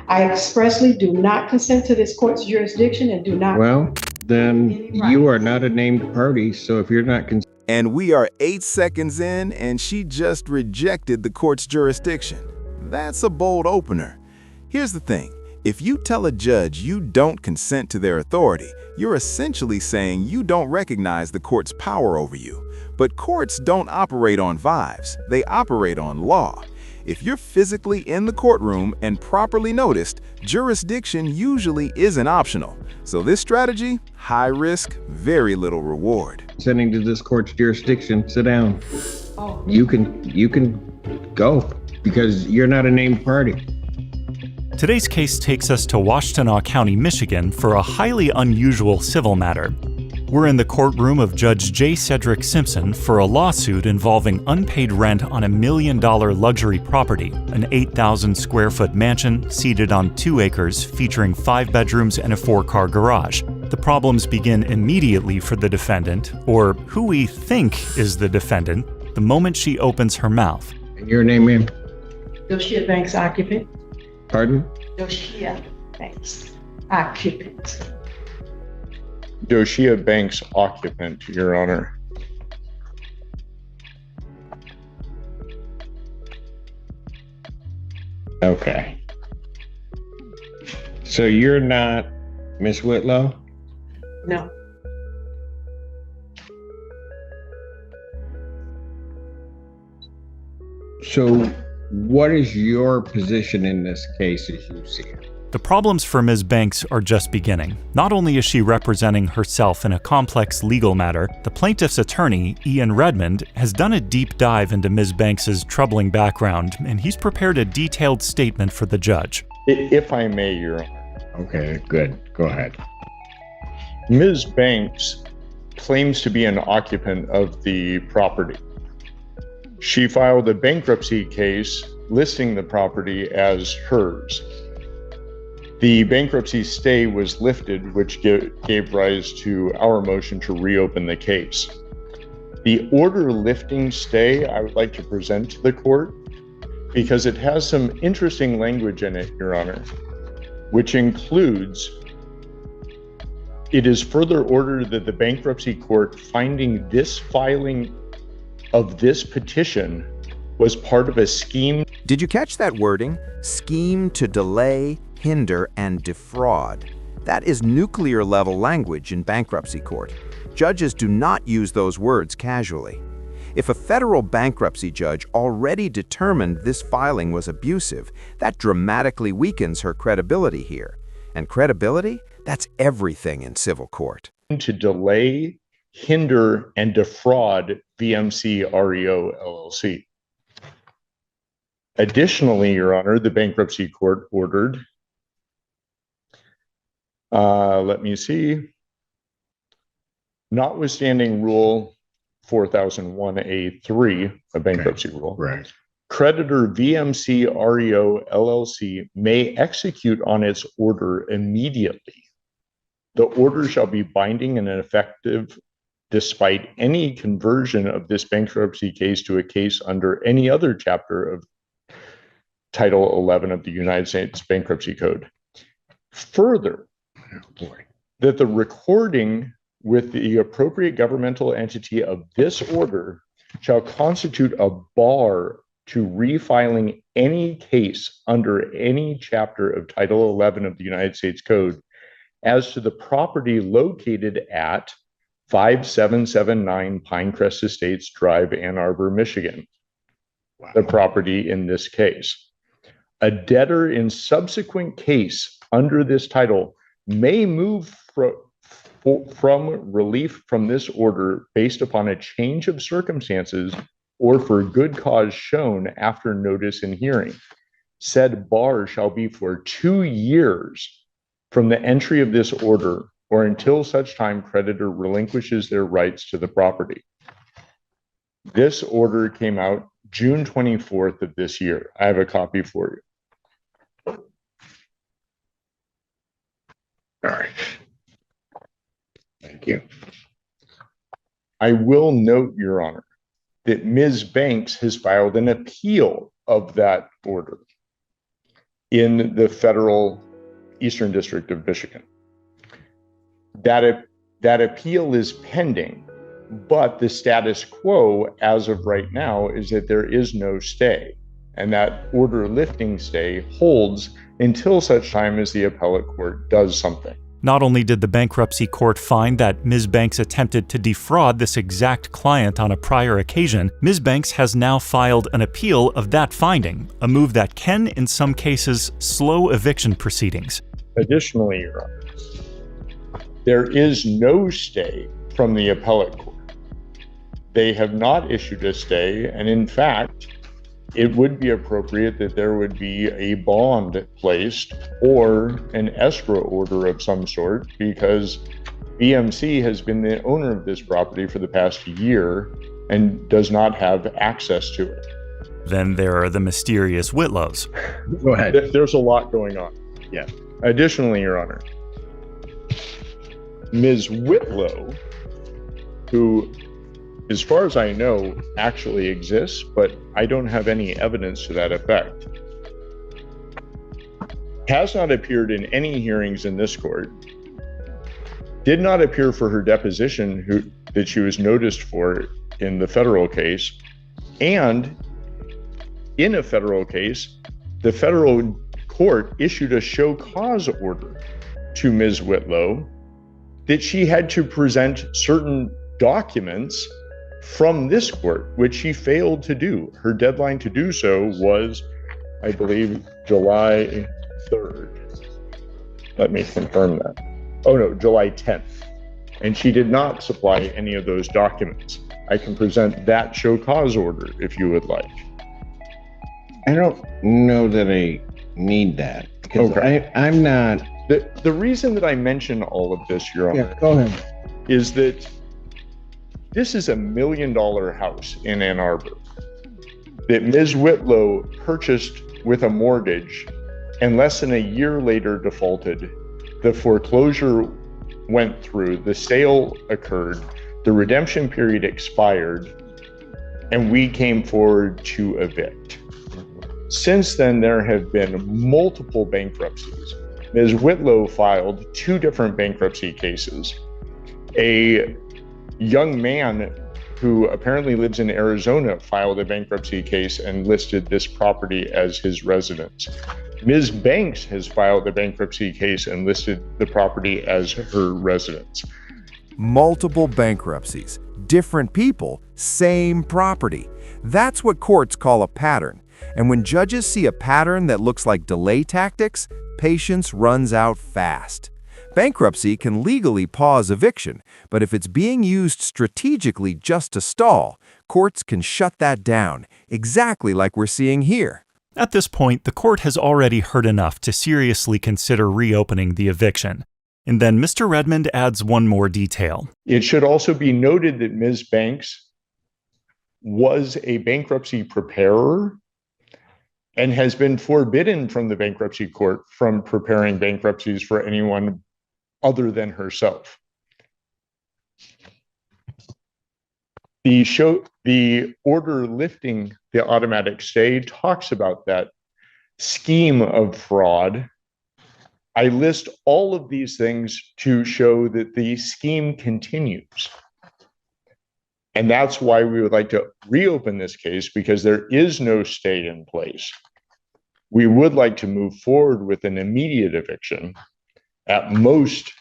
I expressly do not consent to this court's jurisdiction and do not. Well, then you are not a named party, so if you're not And we are 8 seconds in, and she just rejected the court's jurisdiction. That's a bold opener. Here's the thing. If you tell a judge you don't consent to their authority, you're essentially saying you don't recognize the court's power over you. But courts don't operate on vibes. They operate on law. If you're physically in the courtroom and properly noticed, jurisdiction usually isn't optional. So this strategy, high risk, very little reward. consenting to this court's jurisdiction, sit down. Oh. You can go because you're not a named party. Today's case takes us to Washtenaw County, Michigan for a highly unusual civil matter. We're in the courtroom of Judge J. Cedric Simpson for a lawsuit involving unpaid rent on a $1 million luxury property, an 8,000 square foot mansion seated on 2 acres featuring 5 bedrooms and a 4-car garage. The problems begin immediately for the defendant, or who we think is the defendant, the moment she opens her mouth. And your name, ma'am? Doshia Banks occupant. Pardon? Doshia Banks occupant. Doshia Banks occupant, Your Honor. Okay. So you're not Miss Whitlow? No. So what is your position in this case as you see it? The problems for Ms. Banks are just beginning. Not only is she representing herself in a complex legal matter, the plaintiff's attorney, Ian Redmond, has done a deep dive into Ms. Banks's troubling background, and he's prepared a detailed statement for the judge. If I may, Your Honor. Okay, good. Go ahead. Ms. Banks claims to be an occupant of the property. She filed a bankruptcy case listing the property as hers. The bankruptcy stay was lifted, which gave rise to our motion to reopen the case. The order lifting stay I would like to present to the court because it has some interesting language in it, Your Honor, which includes, it is further ordered that the bankruptcy court finding this filing of this petition was part of a scheme. Did you catch that wording? Scheme to delay, hinder, and defraud. That is nuclear-level language in bankruptcy court. Judges do not use those words casually. If a federal bankruptcy judge already determined this filing was abusive, that dramatically weakens her credibility here. And credibility? That's everything in civil court. To delay, hinder, and defraud VMC REO LLC. Additionally, Your Honor, the bankruptcy court ordered, let me see, notwithstanding Rule 4001A3, a bankruptcy rule, Right. creditor VMC REO LLC may execute on its order immediately. The order shall be binding and effective despite any conversion of this bankruptcy case to a case under any other chapter of Title 11 of the United States Bankruptcy Code. Further, that the recording with the appropriate governmental entity of this order shall constitute a bar to refiling any case under any chapter of Title 11 of the United States Code as to the property located at 5779 Pinecrest Estates Drive, Ann Arbor, Michigan. Wow. The property in this case. A debtor in subsequent case under this title may move from relief from this order based upon a change of circumstances or for good cause shown after notice and hearing. Said bar shall be for 2 years from the entry of this order or until such time creditor relinquishes their rights to the property. This order came out June 24th of this year. I have a copy for you. All right. Thank you. I will note, Your Honor, that Ms. Banks has filed an appeal of that order. in the federal Eastern District of Michigan. That appeal is pending, but the status quo as of right now is that there is no stay, and that order lifting stay holds until such time as the appellate court does something. Not only did the bankruptcy court find that Ms. Banks attempted to defraud this exact client on a prior occasion, Ms. Banks has now filed an appeal of that finding, a move that can, in some cases, slow eviction proceedings. Additionally, Your Honor, there is no stay from the appellate court. They have not issued a stay, and in fact, it would be appropriate that there would be a bond placed or an escrow order of some sort, because BMC has been the owner of this property for the past year and does not have access to it. Then there are the mysterious Whitlows. Go ahead. There's a lot going on. Yeah. Additionally, Your Honor, Ms. Whitlow, who, as far as I know, actually exists, but I don't have any evidence to that effect, has not appeared in any hearings in this court, did not appear for her deposition that she was noticed for in the federal case, and in a federal case, the federal court issued a show cause order to Ms. Whitlow that she had to present certain documents from this court, which she failed to do. Her deadline to do so was, I believe, July 3rd. Let me confirm that. Oh no, July 10th. And she did not supply any of those documents. I can present that show cause order if you would like. I don't know that I need that, because Okay. I'm not. The reason that I mention all of this, Your Honor, Yeah, go ahead. is that this is $1 million house in Ann Arbor that Ms. Whitlow purchased with a mortgage and less than a year later defaulted. The foreclosure went through, the sale occurred, the redemption period expired, and we came forward to evict. Since then, there have been multiple bankruptcies. Ms. Whitlow filed 2 different bankruptcy cases. A young man who apparently lives in Arizona filed a bankruptcy case and listed this property as his residence. Ms. Banks has filed a bankruptcy case and listed the property as her residence. Multiple bankruptcies, different people, same property. That's what courts call a pattern. And when judges see a pattern that looks like delay tactics, patience runs out fast. Bankruptcy can legally pause eviction, but if it's being used strategically just to stall, courts can shut that down, exactly like we're seeing here. At this point, the court has already heard enough to seriously consider reopening the eviction. And then Mr. Redmond adds one more detail. It should also be noted that Ms. Banks was a bankruptcy preparer and has been forbidden from the bankruptcy court from preparing bankruptcies for anyone other than herself. The order lifting the automatic stay talks about that scheme of fraud. I list all of these things to show that the scheme continues. And that's why we would like to reopen this case, because there is no stay in place. We would like to move forward with an immediate eviction, at most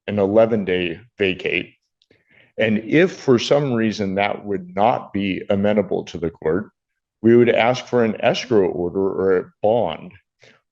an 11-day vacate. And if for some reason that would not be amenable to the court, we would ask for an escrow order or a bond.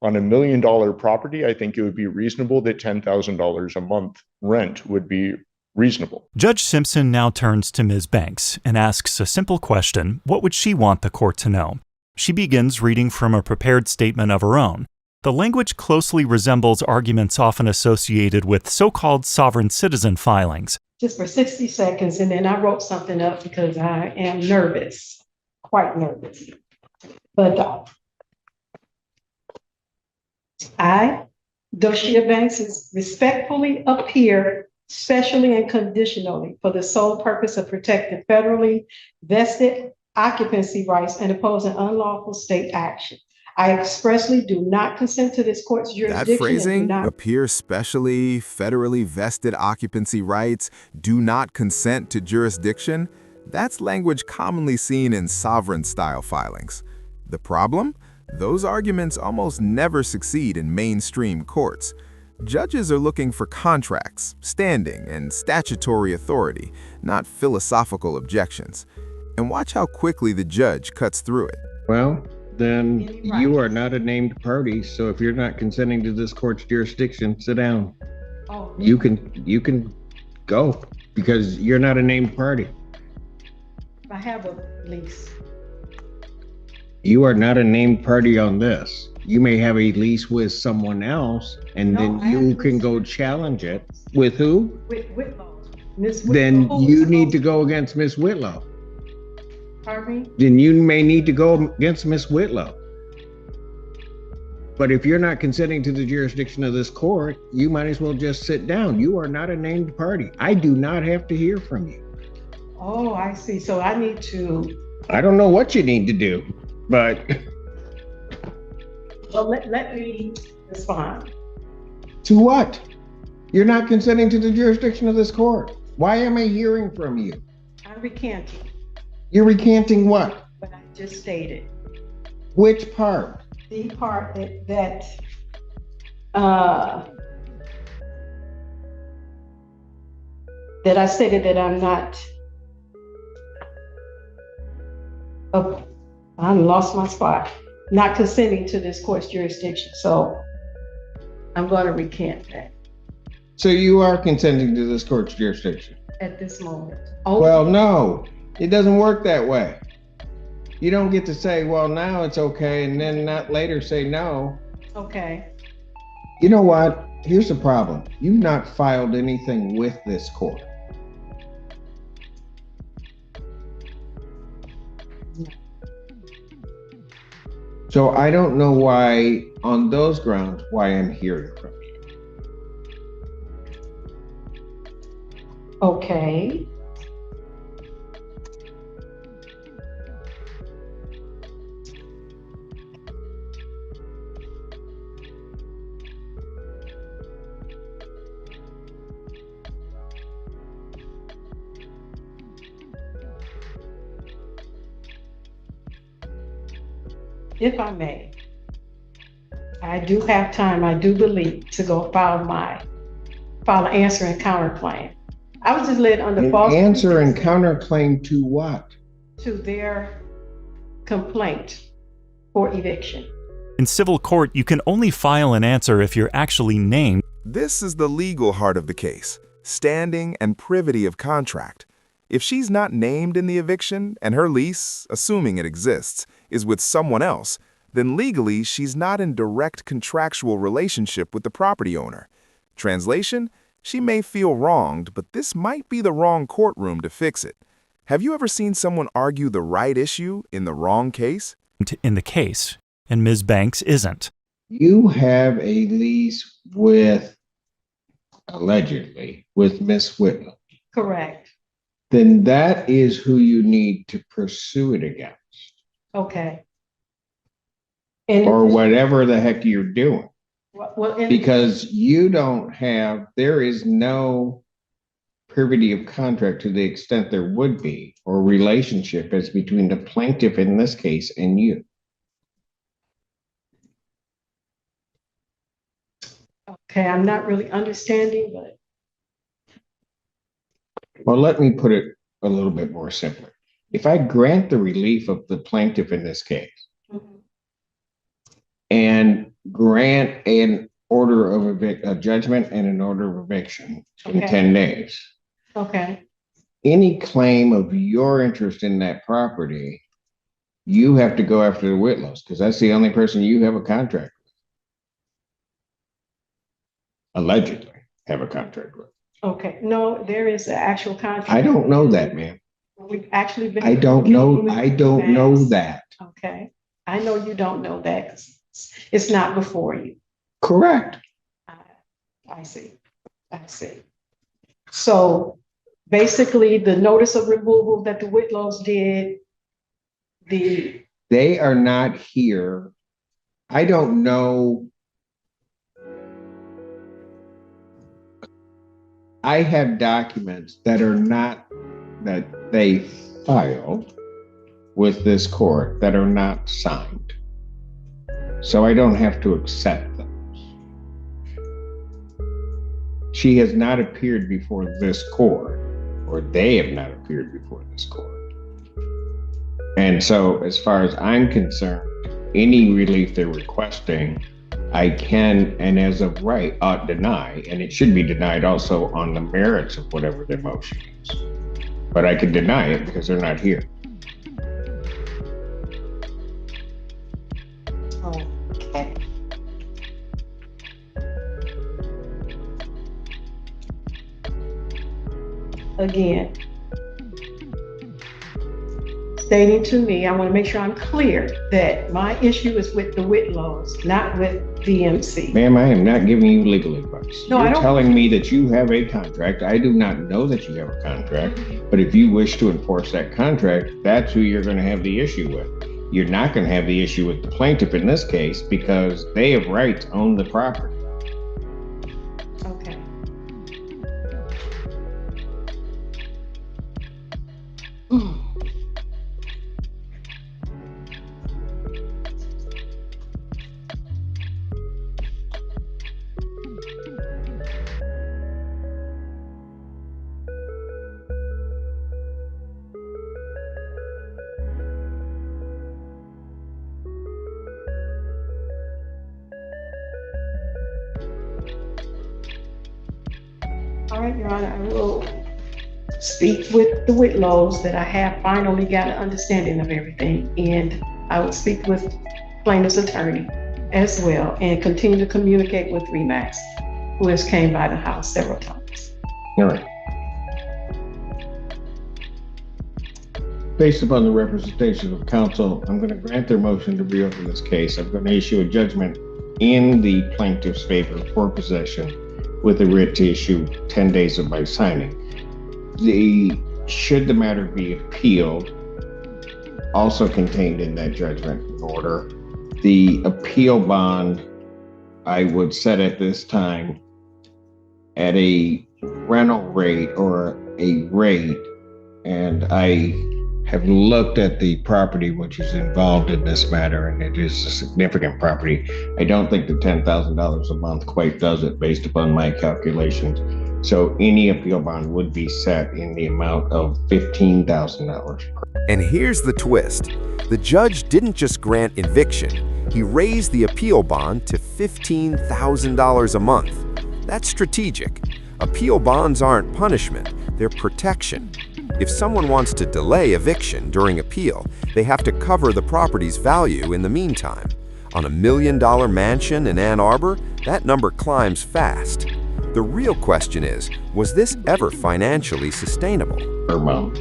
On $1 million property, I think it would be reasonable that $10,000 a month rent would be reasonable. Judge Simpson now turns to Ms. Banks and asks a simple question: what would she want the court to know? She begins reading from a prepared statement of her own. The language closely resembles arguments often associated with so-called sovereign citizen filings. Just for 60 seconds, and then I wrote something up because I am nervous, quite nervous. But I, Doshia Banks, respectfully appear specially and conditionally for the sole purpose of protecting federally vested occupancy rights and opposing unlawful state action. I expressly do not consent to this court's jurisdiction. That phrasing, and do not appear specially, federally vested occupancy rights, do not consent to jurisdiction, that's language commonly seen in sovereign-style filings. The problem? Those arguments almost never succeed in mainstream courts. Judges are looking for contracts, standing, and statutory authority, not philosophical objections. And watch how quickly the judge cuts through it. Well, then Any you right. are not a named party, so if you're not consenting to this court's jurisdiction, sit down. Oh, You can go because you're not a named party. I have a lease. You are not a named party on this. You may have a lease with someone else, and No, then I have you a can lease go with- challenge it. With who? With Whitlow. Miss Then Whitlow, who you is need to supposed- go against Miss Whitlow. Pardon me? Then you may need to go against Miss Whitlow. But if you're not consenting to the jurisdiction of this court, you might as well just sit down. You are not a named party. I do not have to hear from you. Oh, I see. So I need to, I don't know what you need to do, but well, let me respond. to what? You're not consenting to the jurisdiction of this court. Why am I hearing from you? I'm recanting You're recanting what? what I just stated. Which part? The part that I stated that I'm not, oh, I lost my spot, not consenting to this court's jurisdiction. So I'm going to recant that So you are consenting to this court's jurisdiction? at this moment. Well, no, it doesn't work that way. You don't get to say, well, now it's okay, and then not later say no. Okay. You know what? Here's the problem. You've not filed anything with this court. So I don't know why, on those grounds, why I'm hearing from you. Okay. If I may, I do have time, I do believe, to go file an answer and counterclaim. I was just led under An false answer and pretenses counterclaim to what? to their complaint for eviction. In civil court, you can only file an answer if you're actually named. This is the legal heart of the case, standing and privity of contract. If she's not named in the eviction and her lease, assuming it exists, is with someone else, then legally she's not in direct contractual relationship with the property owner. Translation, she may feel wronged, but this might be the wrong courtroom to fix it. Have you ever seen someone argue the right issue in the wrong case? In the case, and Ms. Banks isn't. You have a lease with, allegedly, with Miss Whitlow. Correct. Then that is who you need to pursue it against, Okay. And or whatever the heck you're doing. well, Because you don't have, there is no privity of contract to the extent there would be, or relationship as between the plaintiff in this case and you. okay, I'm not really understanding, but Well, let me put it a little bit more simply. If I grant the relief of the plaintiff in this case and grant an order of a judgment and an order of eviction in Okay. 10 days, okay, any claim of your interest in that property, you have to go after the Whitlows because that's the only person you have a contract with. Allegedly have a contract with. okay. No, there is an actual contract. I don't know that, ma'am. We've actually been. I don't know that. Okay, I know you don't know that 'cause it's not before you. Correct. I see. So basically, the notice of removal that the Whitlows did, They are not here I don't know. I have documents that are not, that they filed with this court that are not signed. So I don't have to accept those. She has not appeared before this court, or they have not appeared before this court. And so as far as I'm concerned, any relief they're requesting, I can, and as of right, ought deny, and it should be denied also on the merits of whatever their motion is. But I can deny it because they're not here. Okay. Again, stating to me, I want to make sure I'm clear that my issue is with the Whitlows, not with VMC. Ma'am, I am not giving you legal advice. No, I You're don't. telling me that you have a contract. I do not know that you have a contract, but if you wish to enforce that contract, that's who you're going to have the issue with. You're not going to have the issue with the plaintiff in this case because they have right to own the property. Okay. All right, Your Honor, I will speak with the Whitlows that I have finally got an understanding of everything. And I will speak with plaintiff's attorney as well and continue to communicate with Remax, who has came by the house several times. All right. Based upon the representation of counsel, I'm going to grant their motion to reopen this case. I'm going to issue a judgment in the plaintiff's favor for possession with a writ to issue 10 days of my signing. Should the matter be appealed, also contained in that judgment order, the appeal bond I would set at this time at a rental rate or a rate, and I have looked at the property which is involved in this matter, and it is a significant property. I don't think the $10,000 a month quite does it based upon my calculations. So any appeal bond would be set in the amount of $15,000. And here's the twist. The judge didn't just grant eviction, he raised the appeal bond to $15,000 a month. That's strategic. Appeal bonds aren't punishment, they're protection. If someone wants to delay eviction during appeal, they have to cover the property's value in the meantime. On $1 million mansion in Ann Arbor, that number climbs fast. The real question is, was this ever financially sustainable? Per month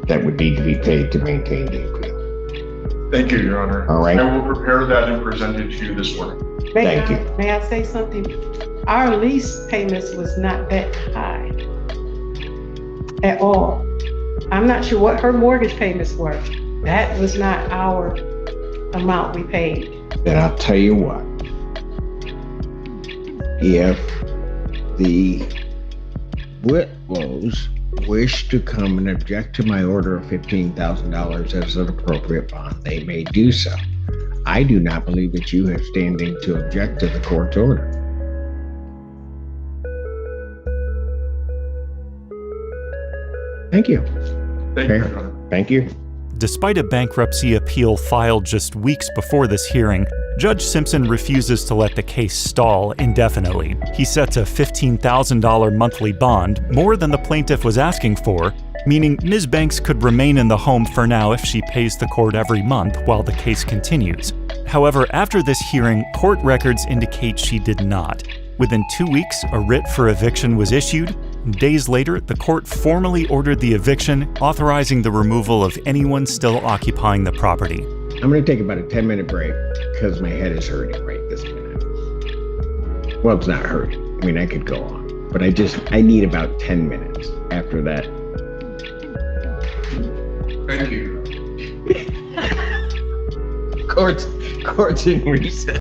that would need to be paid to maintain the appeal. Thank you, Your Honor. All right. I will prepare that and present it to you this morning. Thank you. May I say something? Our lease payments was not that high at all. I'm not sure what her mortgage payments were. That was not our amount we paid. Then I'll tell you what. If the Whitlows wish to come and object to my order of $15,000 as an appropriate bond, they may do so. I do not believe that you have standing to object to the court's order. Thank you. Thank you, Your Honor. Thank you. Despite a bankruptcy appeal filed just weeks before this hearing, Judge Simpson refuses to let the case stall indefinitely. He sets a $15,000 monthly bond, more than the plaintiff was asking for, meaning Ms. Banks could remain in the home for now if she pays the court every month while the case continues. However, after this hearing, court records indicate she did not. Within 2 weeks, a writ for eviction was issued. Days later, the court formally ordered the eviction, authorizing the removal of anyone still occupying the property. I'm going to take about a 10-minute break because my head is hurting right this minute. Well, it's not hurting. I mean, I could go on, but I need about 10 minutes after that. Thank you. Court's in recess.